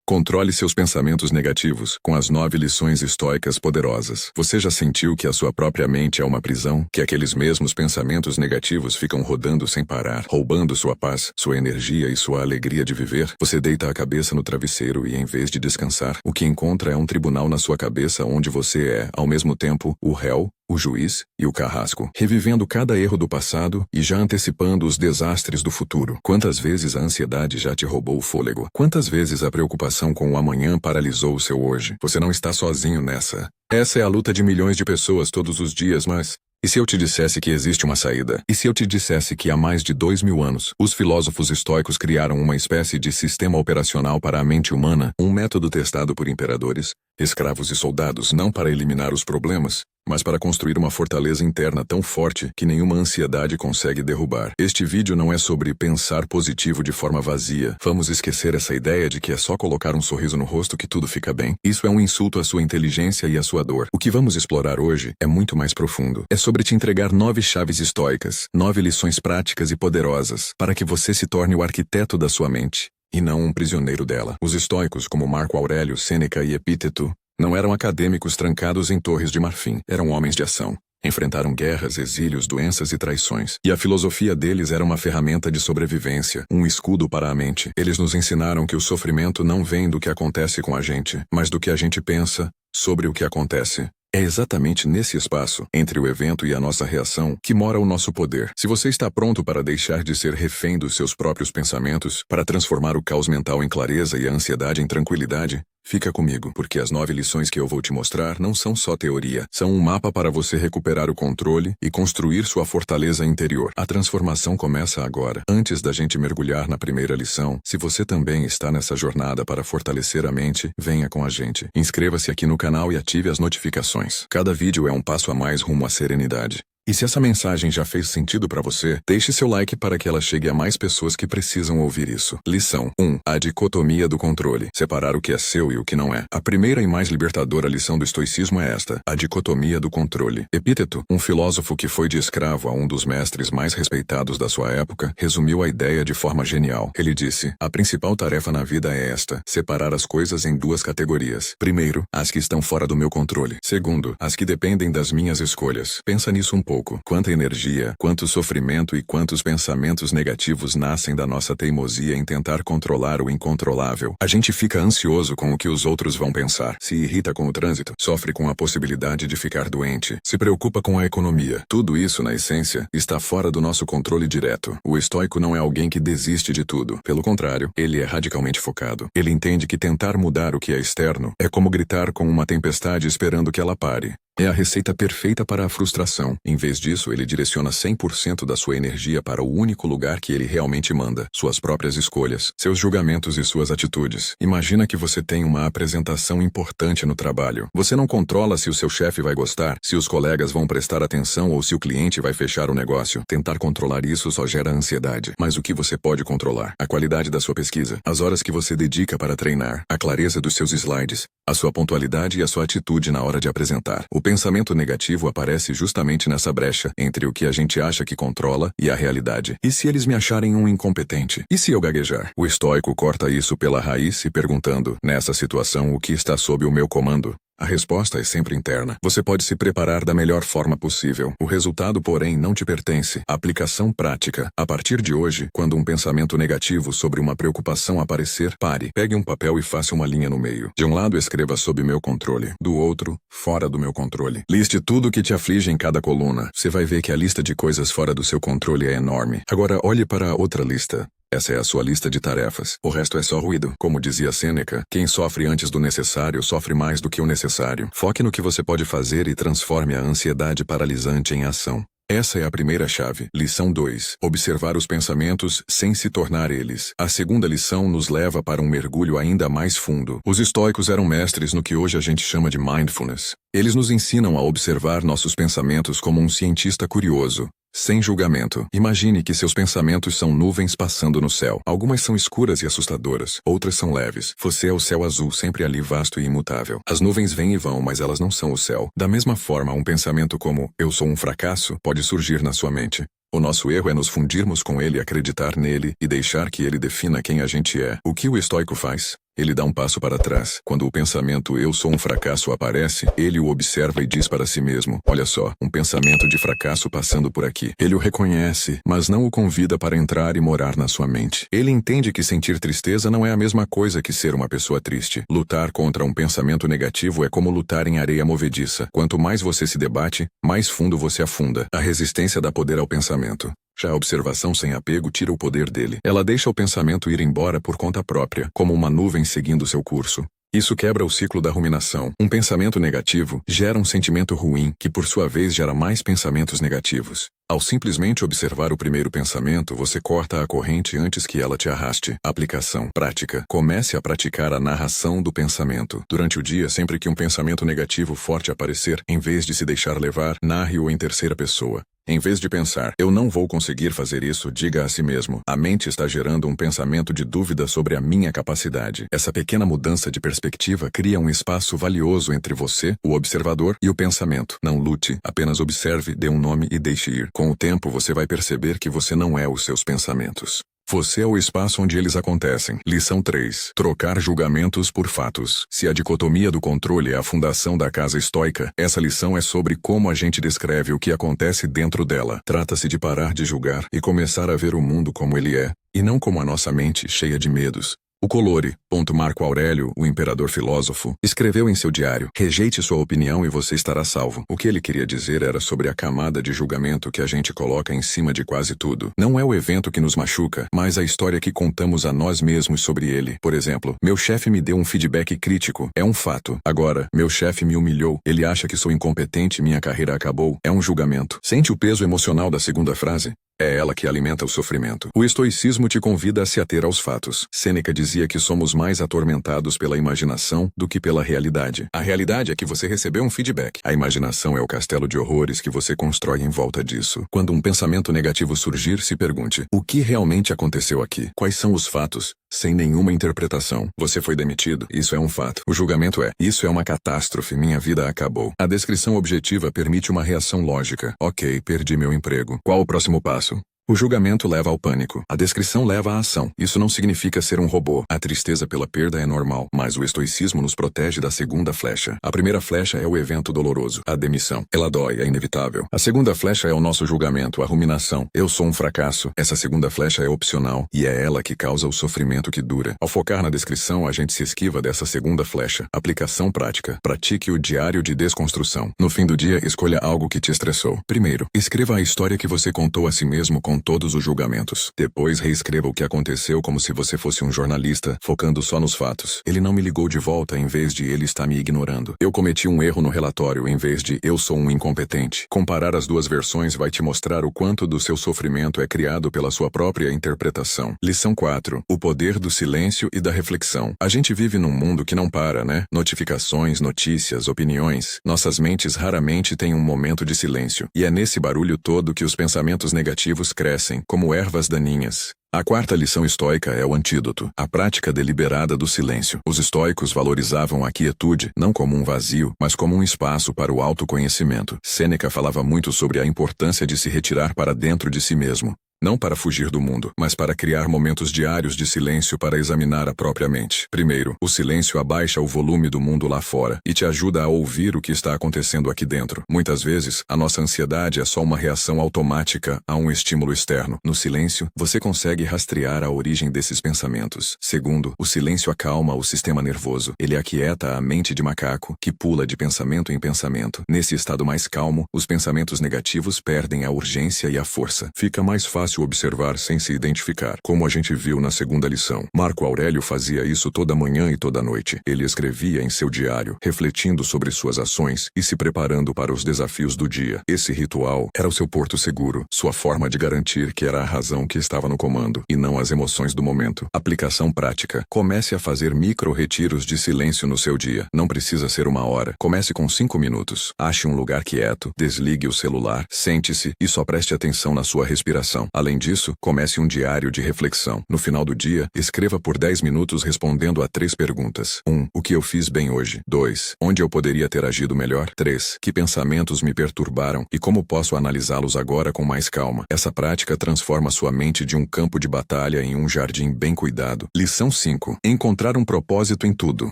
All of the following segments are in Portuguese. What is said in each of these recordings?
Controle seus pensamentos negativos com as 9 lições estoicas poderosas. Você já sentiu que a sua própria mente é uma prisão? Que aqueles mesmos pensamentos negativos ficam rodando sem parar, roubando sua paz, sua energia e sua alegria de viver? Você deita a cabeça no travesseiro e, em vez de descansar, o que encontra é um tribunal na sua cabeça onde você é, ao mesmo tempo, o réu, o juiz e o carrasco, revivendo cada erro do passado e já antecipando os desastres do futuro. Quantas vezes a ansiedade já te roubou o fôlego? Quantas vezes a preocupação com o amanhã paralisou o seu hoje? Você não está sozinho nessa. Essa é a luta de milhões de pessoas todos os dias, mas... E se eu te dissesse que existe uma saída? E se eu te dissesse que há mais de 2000 anos, os filósofos estoicos criaram uma espécie de sistema operacional para a mente humana, um método testado por imperadores, escravos e soldados, não para eliminar os problemas, mas para construir uma fortaleza interna tão forte que nenhuma ansiedade consegue derrubar. Este vídeo não é sobre pensar positivo de forma vazia. Vamos esquecer essa ideia de que é só colocar um sorriso no rosto que tudo fica bem. Isso é um insulto à sua inteligência e à sua dor. O que vamos explorar hoje é muito mais profundo. É sobre te entregar 9 chaves estoicas, 9 lições práticas e poderosas, para que você se torne o arquiteto da sua mente, e não um prisioneiro dela. Os estoicos, como Marco Aurélio, Sêneca e Epíteto, não eram acadêmicos trancados em torres de marfim. Eram homens de ação. Enfrentaram guerras, exílios, doenças e traições. E a filosofia deles era uma ferramenta de sobrevivência, um escudo para a mente. Eles nos ensinaram que o sofrimento não vem do que acontece com a gente, mas do que a gente pensa sobre o que acontece. É exatamente nesse espaço, entre o evento e a nossa reação, que mora o nosso poder. Se você está pronto para deixar de ser refém dos seus próprios pensamentos, para transformar o caos mental em clareza e a ansiedade em tranquilidade, fica comigo, porque as 9 lições que eu vou te mostrar não são só teoria. São um mapa para você recuperar o controle e construir sua fortaleza interior. A transformação começa agora. Antes da gente mergulhar na primeira lição, se você também está nessa jornada para fortalecer a mente, venha com a gente. Inscreva-se aqui no canal e ative as notificações. Cada vídeo é um passo a mais rumo à serenidade. E se essa mensagem já fez sentido para você, deixe seu like para que ela chegue a mais pessoas que precisam ouvir isso. Lição 1. A dicotomia do controle. Separar o que é seu e o que não é. A primeira e mais libertadora lição do estoicismo é esta: a dicotomia do controle. Epíteto, um filósofo que foi de escravo a um dos mestres mais respeitados da sua época, resumiu a ideia de forma genial. Ele disse: a principal tarefa na vida é esta: separar as coisas em 2 categorias. Primeiro, as que estão fora do meu controle. Segundo, as que dependem das minhas escolhas. Pensa nisso um pouco. Quanta energia, quanto sofrimento e quantos pensamentos negativos nascem da nossa teimosia em tentar controlar o incontrolável. A gente fica ansioso com o que os outros vão pensar, se irrita com o trânsito, sofre com a possibilidade de ficar doente, se preocupa com a economia. Tudo isso, na essência, está fora do nosso controle direto. O estoico não é alguém que desiste de tudo. Pelo contrário, ele é radicalmente focado. Ele entende que tentar mudar o que é externo é como gritar com uma tempestade esperando que ela pare. É a receita perfeita para a frustração. Em vez disso, ele direciona 100% da sua energia para o único lugar que ele realmente manda: suas próprias escolhas, seus julgamentos e suas atitudes. Imagina que você tem uma apresentação importante no trabalho. Você não controla se o seu chefe vai gostar, se os colegas vão prestar atenção ou se o cliente vai fechar o negócio. Tentar controlar isso só gera ansiedade. Mas o que você pode controlar? A qualidade da sua pesquisa, as horas que você dedica para treinar, a clareza dos seus slides, a sua pontualidade e a sua atitude na hora de apresentar. O pensamento negativo aparece justamente nessa brecha entre o que a gente acha que controla e a realidade. E se eles me acharem um incompetente? E se eu gaguejar? O estoico corta isso pela raiz e perguntando: nessa situação, o que está sob o meu comando? A resposta é sempre interna. Você pode se preparar da melhor forma possível. O resultado, porém, não te pertence. Aplicação prática. A partir de hoje, quando um pensamento negativo sobre uma preocupação aparecer, pare. Pegue um papel e faça uma linha no meio. De um lado, escreva sob meu controle. Do outro, fora do meu controle. Liste tudo o que te aflige em cada coluna. Você vai ver que a lista de coisas fora do seu controle é enorme. Agora, olhe para a outra lista. Essa é a sua lista de tarefas. O resto é só ruído. Como dizia Sêneca, quem sofre antes do necessário sofre mais do que o necessário. Foque no que você pode fazer e transforme a ansiedade paralisante em ação. Essa é a primeira chave. Lição 2. Observar os pensamentos sem se tornar eles. A segunda lição nos leva para um mergulho ainda mais fundo. Os estoicos eram mestres no que hoje a gente chama de mindfulness. Eles nos ensinam a observar nossos pensamentos como um cientista curioso, sem julgamento. Imagine que seus pensamentos são nuvens passando no céu. Algumas são escuras e assustadoras, outras são leves. Você é o céu azul, sempre ali vasto e imutável. As nuvens vêm e vão, mas elas não são o céu. Da mesma forma, um pensamento como "eu sou um fracasso" pode surgir na sua mente. O nosso erro é nos fundirmos com ele, acreditar nele e deixar que ele defina quem a gente é. O que o estoico faz? Ele dá um passo para trás. Quando o pensamento "eu sou um fracasso" aparece, ele o observa e diz para si mesmo: olha só, um pensamento de fracasso passando por aqui. Ele o reconhece, mas não o convida para entrar e morar na sua mente. Ele entende que sentir tristeza não é a mesma coisa que ser uma pessoa triste. Lutar contra um pensamento negativo é como lutar em areia movediça. Quanto mais você se debate, mais fundo você afunda. A resistência dá poder ao pensamento. Já a observação sem apego tira o poder dele. Ela deixa o pensamento ir embora por conta própria, como uma nuvem seguindo seu curso. Isso quebra o ciclo da ruminação. Um pensamento negativo gera um sentimento ruim, que por sua vez gera mais pensamentos negativos. Ao simplesmente observar o primeiro pensamento, você corta a corrente antes que ela te arraste. Aplicação. Prática. Comece a praticar a narração do pensamento. Durante o dia, sempre que um pensamento negativo forte aparecer, em vez de se deixar levar, narre-o em terceira pessoa. Em vez de pensar, eu não vou conseguir fazer isso, diga a si mesmo, a mente está gerando um pensamento de dúvida sobre a minha capacidade. Essa pequena mudança de perspectiva cria um espaço valioso entre você, o observador, e o pensamento. Não lute, apenas observe, dê um nome e deixe ir. Com o tempo você vai perceber que você não é os seus pensamentos. Você é o espaço onde eles acontecem. Lição 3. Trocar julgamentos por fatos. Se a dicotomia do controle é a fundação da casa estoica, essa lição é sobre como a gente descreve o que acontece dentro dela. Trata-se de parar de julgar e começar a ver o mundo como ele é, e não como a nossa mente cheia de medos. O Colore. Marco Aurélio, o imperador filósofo, escreveu em seu diário: rejeite sua opinião e você estará salvo. O que ele queria dizer era sobre a camada de julgamento que a gente coloca em cima de quase tudo. Não é o evento que nos machuca, mas a história que contamos a nós mesmos sobre ele. Por exemplo, meu chefe me deu um feedback crítico. É um fato. Agora, meu chefe me humilhou. Ele acha que sou incompetente e minha carreira acabou. É um julgamento. Sente o peso emocional da segunda frase? É ela que alimenta o sofrimento. O estoicismo te convida a se ater aos fatos. Sêneca dizia que somos mais atormentados pela imaginação do que pela realidade. A realidade é que você recebeu um feedback. A imaginação é o castelo de horrores que você constrói em volta disso. Quando um pensamento negativo surgir, se pergunte: o que realmente aconteceu aqui? Quais são os fatos? Sem nenhuma interpretação. Você foi demitido. Isso é um fato. O julgamento é: isso é uma catástrofe. Minha vida acabou. A descrição objetiva permite uma reação lógica. Ok, perdi meu emprego. Qual o próximo passo? O julgamento leva ao pânico. A descrição leva à ação. Isso não significa ser um robô. A tristeza pela perda é normal, mas o estoicismo nos protege da segunda flecha. A primeira flecha é o evento doloroso, a demissão. Ela dói, é inevitável. A segunda flecha é o nosso julgamento, a ruminação. Eu sou um fracasso. Essa segunda flecha é opcional e é ela que causa o sofrimento que dura. Ao focar na descrição, a gente se esquiva dessa segunda flecha. Aplicação prática. Pratique o diário de desconstrução. No fim do dia, escolha algo que te estressou. Primeiro, escreva a história que você contou a si mesmo com todos os julgamentos. Depois, reescreva o que aconteceu como se você fosse um jornalista, focando só nos fatos. Ele não me ligou de volta em vez de ele está me ignorando. Eu cometi um erro no relatório em vez de eu sou um incompetente. Comparar as duas versões vai te mostrar o quanto do seu sofrimento é criado pela sua própria interpretação. Lição 4. O poder do silêncio e da reflexão. A gente vive num mundo que não para, né? Notificações, notícias, opiniões. Nossas mentes raramente têm um momento de silêncio. E é nesse barulho todo que os pensamentos negativos crescem como ervas daninhas. A quarta lição estoica é o antídoto, a prática deliberada do silêncio. Os estoicos valorizavam a quietude, não como um vazio, mas como um espaço para o autoconhecimento. Sêneca falava muito sobre a importância de se retirar para dentro de si mesmo. Não para fugir do mundo, mas para criar momentos diários de silêncio para examinar a própria mente. Primeiro, o silêncio abaixa o volume do mundo lá fora e te ajuda a ouvir o que está acontecendo aqui dentro. Muitas vezes, a nossa ansiedade é só uma reação automática a um estímulo externo. No silêncio, você consegue rastrear a origem desses pensamentos. Segundo, o silêncio acalma o sistema nervoso. Ele aquieta a mente de macaco, que pula de pensamento em pensamento. Nesse estado mais calmo, os pensamentos negativos perdem a urgência e a força. Fica mais fácil observar sem se identificar, como a gente viu na segunda lição. Marco Aurélio fazia isso toda manhã e toda noite. Ele escrevia em seu diário, refletindo sobre suas ações e se preparando para os desafios do dia. Esse ritual era o seu porto seguro, sua forma de garantir que era a razão que estava no comando, e não as emoções do momento. Aplicação prática. Comece a fazer micro-retiros de silêncio no seu dia. Não precisa ser 1 hora. Comece com 5 minutos. Ache um lugar quieto, desligue o celular, sente-se e só preste atenção na sua respiração. Além disso, comece um diário de reflexão. No final do dia, escreva por 10 minutos respondendo a 3 perguntas. 1. O que eu fiz bem hoje? 2. Onde eu poderia ter agido melhor? 3. Que pensamentos me perturbaram e como posso analisá-los agora com mais calma? Essa prática transforma sua mente de um campo de batalha em um jardim bem cuidado. Lição 5. Encontrar um propósito em tudo.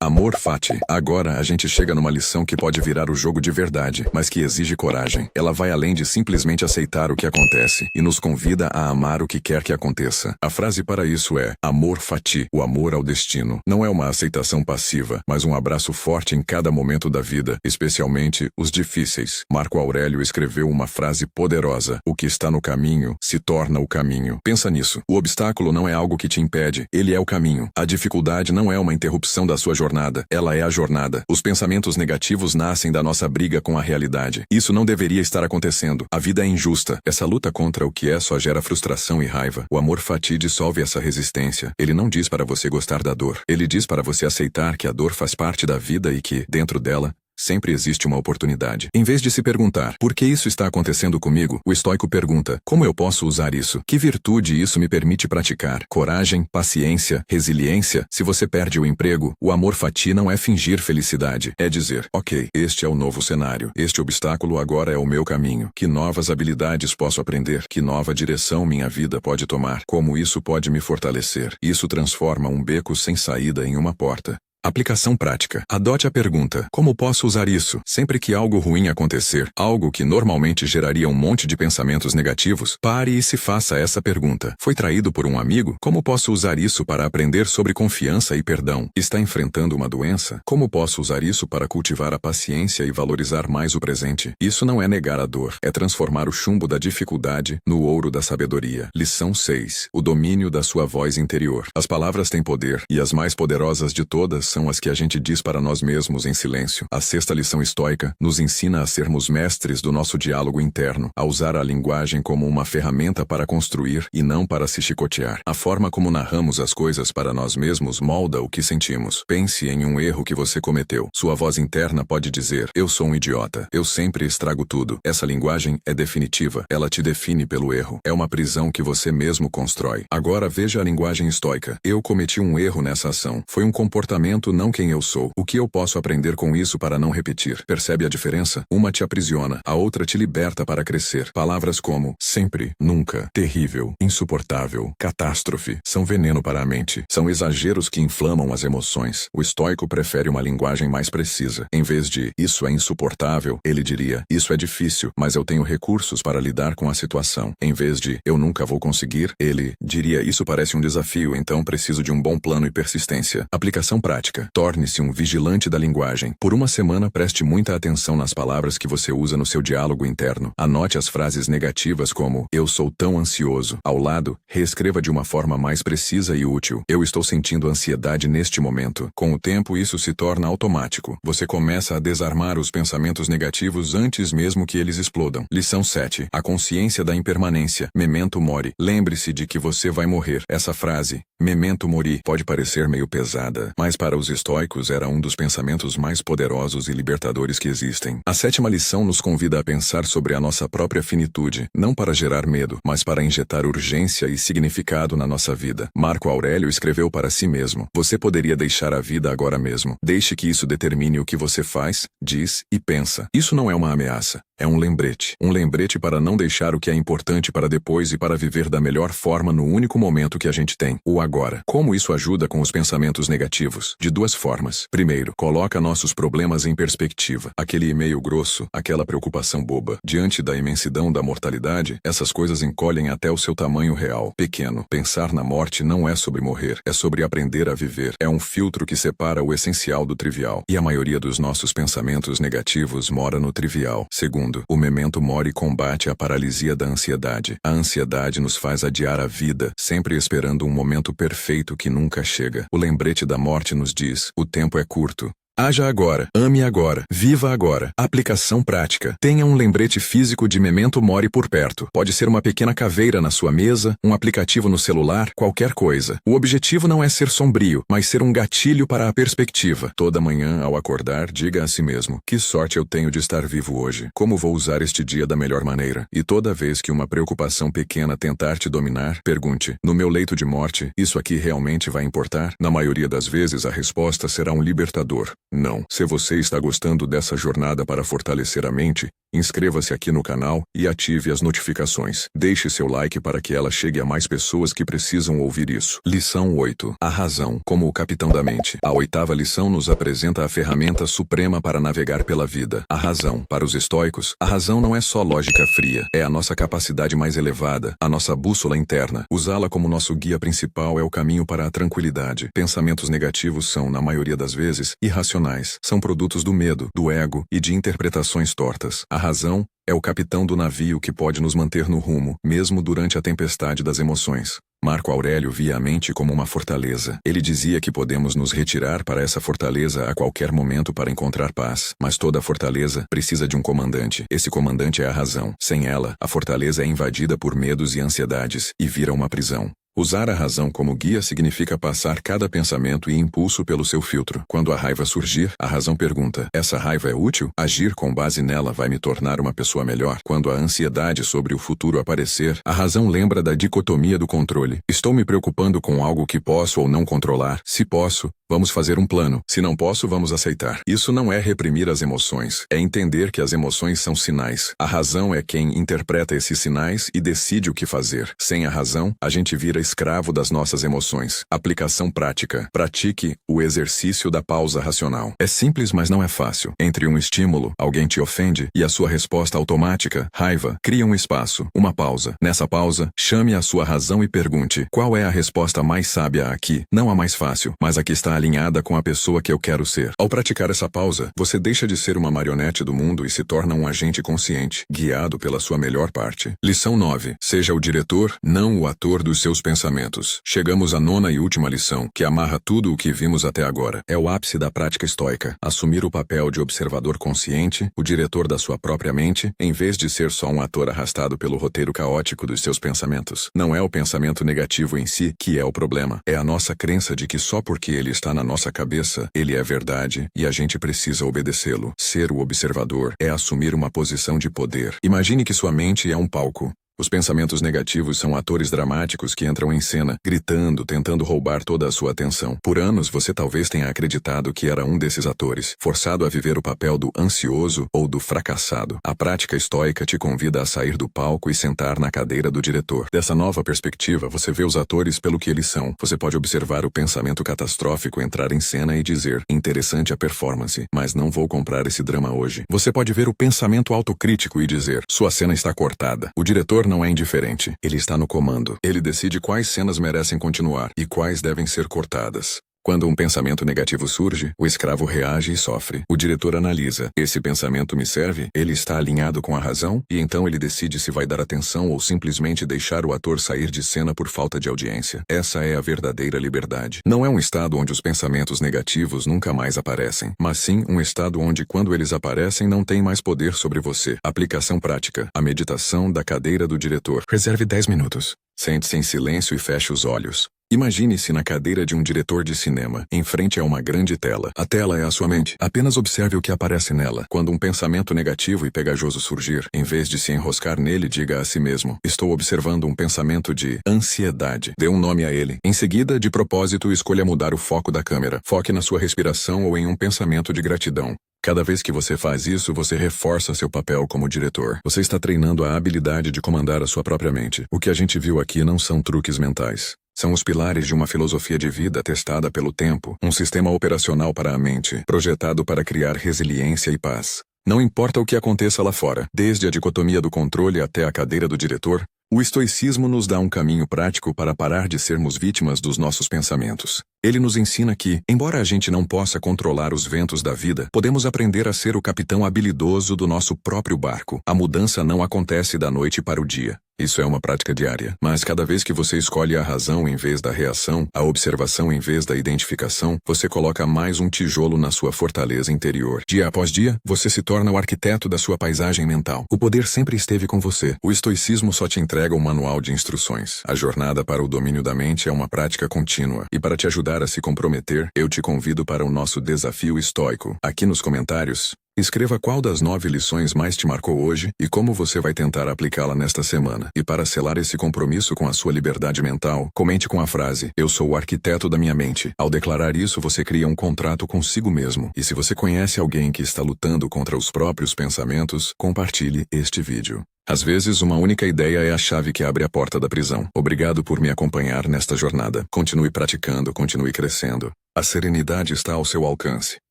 Amor fati. Agora a gente chega numa lição que pode virar o jogo de verdade, mas que exige coragem. Ela vai além de simplesmente aceitar o que acontece e nos convida a amar o que quer que aconteça. A frase para isso é amor fati, o amor ao destino. Não é uma aceitação passiva, mas um abraço forte em cada momento da vida, especialmente os difíceis. Marco Aurélio escreveu uma frase poderosa: o que está no caminho se torna o caminho. Pensa nisso. O obstáculo não é algo que te impede, ele é o caminho. A dificuldade não é uma interrupção da sua jornada, ela é a jornada. Os pensamentos negativos nascem da nossa briga com a realidade. Isso não deveria estar acontecendo. A vida é injusta. Essa luta contra o que é só gera frustração e raiva. O amor fati dissolve essa resistência. Ele não diz para você gostar da dor. Ele diz para você aceitar que a dor faz parte da vida e que, dentro dela, sempre existe uma oportunidade. Em vez de se perguntar, por que isso está acontecendo comigo? O estoico pergunta, como eu posso usar isso? Que virtude isso me permite praticar? Coragem, paciência, resiliência. Se você perde o emprego, o amor fati não é fingir felicidade. É dizer, ok, este é o novo cenário. Este obstáculo agora é o meu caminho. Que novas habilidades posso aprender? Que nova direção minha vida pode tomar? Como isso pode me fortalecer? Isso transforma um beco sem saída em uma porta. Aplicação prática. Adote a pergunta, como posso usar isso? Sempre que algo ruim acontecer, algo que normalmente geraria um monte de pensamentos negativos, pare e se faça essa pergunta. Foi traído por um amigo? Como posso usar isso para aprender sobre confiança e perdão? Está enfrentando uma doença? Como posso usar isso para cultivar a paciência e valorizar mais o presente? Isso não é negar a dor, é transformar o chumbo da dificuldade no ouro da sabedoria. Lição 6. O domínio da sua voz interior. As palavras têm poder, e as mais poderosas de todas são as que a gente diz para nós mesmos em silêncio. A 6ª lição estoica nos ensina a sermos mestres do nosso diálogo interno, a usar a linguagem como uma ferramenta para construir e não para se chicotear. A forma como narramos as coisas para nós mesmos molda o que sentimos. Pense em um erro que você cometeu. Sua voz interna pode dizer, eu sou um idiota, eu sempre estrago tudo. Essa linguagem é definitiva, ela te define pelo erro. É uma prisão que você mesmo constrói. Agora veja a linguagem estoica. Eu cometi um erro nessa ação. Foi um comportamento não quem eu sou. O que eu posso aprender com isso para não repetir? Percebe a diferença? Uma te aprisiona, a outra te liberta para crescer. Palavras como sempre, nunca, terrível, insuportável, catástrofe são veneno para a mente. São exageros que inflamam as emoções. O estoico prefere uma linguagem mais precisa. Em vez de isso é insuportável, ele diria isso é difícil, mas eu tenho recursos para lidar com a situação. Em vez de eu nunca vou conseguir, ele diria isso parece um desafio, então preciso de um bom plano e persistência. Aplicação prática. Torne-se um vigilante da linguagem. Por uma semana preste muita atenção nas palavras que você usa no seu diálogo interno. Anote as frases negativas como eu sou tão ansioso. Ao lado, reescreva de uma forma mais precisa e útil. Eu estou sentindo ansiedade neste momento. Com o tempo isso se torna automático. Você começa a desarmar os pensamentos negativos antes mesmo que eles explodam. Lição 7. A consciência da impermanência. Memento mori. Lembre-se de que você vai morrer. Essa frase, memento mori, pode parecer meio pesada, mas para os estoicos era um dos pensamentos mais poderosos e libertadores que existem. A 7ª lição nos convida a pensar sobre a nossa própria finitude, não para gerar medo, mas para injetar urgência e significado na nossa vida. Marco Aurélio escreveu para si mesmo, você poderia deixar a vida agora mesmo. Deixe que isso determine o que você faz, diz e pensa. Isso não é uma ameaça. É um lembrete. Um lembrete para não deixar o que é importante para depois e para viver da melhor forma no único momento que a gente tem, o agora. Como isso ajuda com os pensamentos negativos? De 2 formas. Primeiro, coloca nossos problemas em perspectiva. Aquele e-mail grosso, aquela preocupação boba. Diante da imensidão da mortalidade, essas coisas encolhem até o seu tamanho real, pequeno. Pensar na morte não é sobre morrer, é sobre aprender a viver. É um filtro que separa o essencial do trivial. E a maioria dos nossos pensamentos negativos mora no trivial. Segundo, o memento mori combate a paralisia da ansiedade. A ansiedade nos faz adiar a vida, sempre esperando um momento perfeito que nunca chega. O lembrete da morte nos diz, o tempo é curto. Haja agora, ame agora, viva agora. Aplicação prática. Tenha um lembrete físico de Memento Mori por perto. Pode ser uma pequena caveira na sua mesa, um aplicativo no celular, qualquer coisa. O objetivo não é ser sombrio, mas ser um gatilho para a perspectiva. Toda manhã, ao acordar, diga a si mesmo: que sorte eu tenho de estar vivo hoje. Como vou usar este dia da melhor maneira? E toda vez que uma preocupação pequena tentar te dominar, pergunte: no meu leito de morte, isso aqui realmente vai importar? Na maioria das vezes, a resposta será um libertador: não. Se você está gostando dessa jornada para fortalecer a mente, inscreva-se aqui no canal e ative as notificações. Deixe seu like para que ela chegue a mais pessoas que precisam ouvir isso. Lição 8. A razão, como o capitão da mente. A 8ª lição nos apresenta a ferramenta suprema para navegar pela vida. A razão. Para os estoicos, a razão não é só lógica fria. É a nossa capacidade mais elevada, a nossa bússola interna. Usá-la como nosso guia principal é o caminho para a tranquilidade. Pensamentos negativos são, na maioria das vezes, irracionais. São produtos do medo, do ego e de interpretações tortas. A razão é o capitão do navio que pode nos manter no rumo, mesmo durante a tempestade das emoções. Marco Aurélio via a mente como uma fortaleza. Ele dizia que podemos nos retirar para essa fortaleza a qualquer momento para encontrar paz. Mas toda fortaleza precisa de um comandante. Esse comandante é a razão. Sem ela, a fortaleza é invadida por medos e ansiedades e vira uma prisão. Usar a razão como guia significa passar cada pensamento e impulso pelo seu filtro. Quando a raiva surgir, a razão pergunta: essa raiva é útil? Agir com base nela vai me tornar uma pessoa melhor? Quando a ansiedade sobre o futuro aparecer, a razão lembra da dicotomia do controle. Estou me preocupando com algo que posso ou não controlar? Se posso, vamos fazer um plano. Se não posso, vamos aceitar. Isso não é reprimir as emoções. É entender que as emoções são sinais. A razão é quem interpreta esses sinais e decide o que fazer. Sem a razão, a gente vira escravo das nossas emoções. Aplicação prática. Pratique o exercício da pausa racional. É simples, mas não é fácil. Entre um estímulo, alguém te ofende, e a sua resposta automática, raiva, cria um espaço, uma pausa. Nessa pausa, chame a sua razão e pergunte: qual é a resposta mais sábia aqui? Não a mais fácil, mas a que está alinhada com a pessoa que eu quero ser. Ao praticar essa pausa, você deixa de ser uma marionete do mundo e se torna um agente consciente, guiado pela sua melhor parte. Lição 9. Seja o diretor, não o ator dos seus pensamentos. Chegamos à 9ª e última lição, que amarra tudo o que vimos até agora. É o ápice da prática estoica. Assumir o papel de observador consciente, o diretor da sua própria mente, em vez de ser só um ator arrastado pelo roteiro caótico dos seus pensamentos. Não é o pensamento negativo em si que é o problema. É a nossa crença de que só porque ele está na nossa cabeça, ele é verdade e a gente precisa obedecê-lo. Ser o observador é assumir uma posição de poder. Imagine que sua mente é um palco. Os pensamentos negativos são atores dramáticos que entram em cena, gritando, tentando roubar toda a sua atenção. Por anos, você talvez tenha acreditado que era um desses atores, forçado a viver o papel do ansioso ou do fracassado. A prática estoica te convida a sair do palco e sentar na cadeira do diretor. Dessa nova perspectiva, você vê os atores pelo que eles são. Você pode observar o pensamento catastrófico entrar em cena e dizer: interessante a performance, mas não vou comprar esse drama hoje. Você pode ver o pensamento autocrítico e dizer: sua cena está cortada. O diretor não é indiferente. Ele está no comando. Ele decide quais cenas merecem continuar e quais devem ser cortadas. Quando um pensamento negativo surge, o escravo reage e sofre. O diretor analisa: esse pensamento me serve? Ele está alinhado com a razão? E então ele decide se vai dar atenção ou simplesmente deixar o ator sair de cena por falta de audiência. Essa é a verdadeira liberdade. Não é um estado onde os pensamentos negativos nunca mais aparecem, mas sim um estado onde, quando eles aparecem, não tem mais poder sobre você. Aplicação prática. A meditação da cadeira do diretor. Reserve 10 minutos. Sente-se em silêncio e feche os olhos. Imagine-se na cadeira de um diretor de cinema, em frente a uma grande tela. A tela é a sua mente. Apenas observe o que aparece nela. Quando um pensamento negativo e pegajoso surgir, em vez de se enroscar nele, diga a si mesmo: estou observando um pensamento de ansiedade. Dê um nome a ele. Em seguida, de propósito, escolha mudar o foco da câmera. Foque na sua respiração ou em um pensamento de gratidão. Cada vez que você faz isso, você reforça seu papel como diretor. Você está treinando a habilidade de comandar a sua própria mente. O que a gente viu aqui não são truques mentais. São os pilares de uma filosofia de vida testada pelo tempo, um sistema operacional para a mente, projetado para criar resiliência e paz. Não importa o que aconteça lá fora, desde a dicotomia do controle até a cadeira do diretor, o estoicismo nos dá um caminho prático para parar de sermos vítimas dos nossos pensamentos. Ele nos ensina que, embora a gente não possa controlar os ventos da vida, podemos aprender a ser o capitão habilidoso do nosso próprio barco. A mudança não acontece da noite para o dia. Isso é uma prática diária. Mas cada vez que você escolhe a razão em vez da reação, a observação em vez da identificação, você coloca mais um tijolo na sua fortaleza interior. Dia após dia, você se torna o arquiteto da sua paisagem mental. O poder sempre esteve com você. O estoicismo só te entrega um manual de instruções. A jornada para o domínio da mente é uma prática contínua. E para te ajudar a se comprometer, eu te convido para o nosso desafio estoico. Aqui nos comentários, escreva qual das 9 lições mais te marcou hoje e como você vai tentar aplicá-la nesta semana. E para selar esse compromisso com a sua liberdade mental, comente com a frase: "Eu sou o arquiteto da minha mente". Ao declarar isso, você cria um contrato consigo mesmo. E se você conhece alguém que está lutando contra os próprios pensamentos, compartilhe este vídeo. Às vezes, uma única ideia é a chave que abre a porta da prisão. Obrigado por me acompanhar nesta jornada. Continue praticando, continue crescendo. A serenidade está ao seu alcance.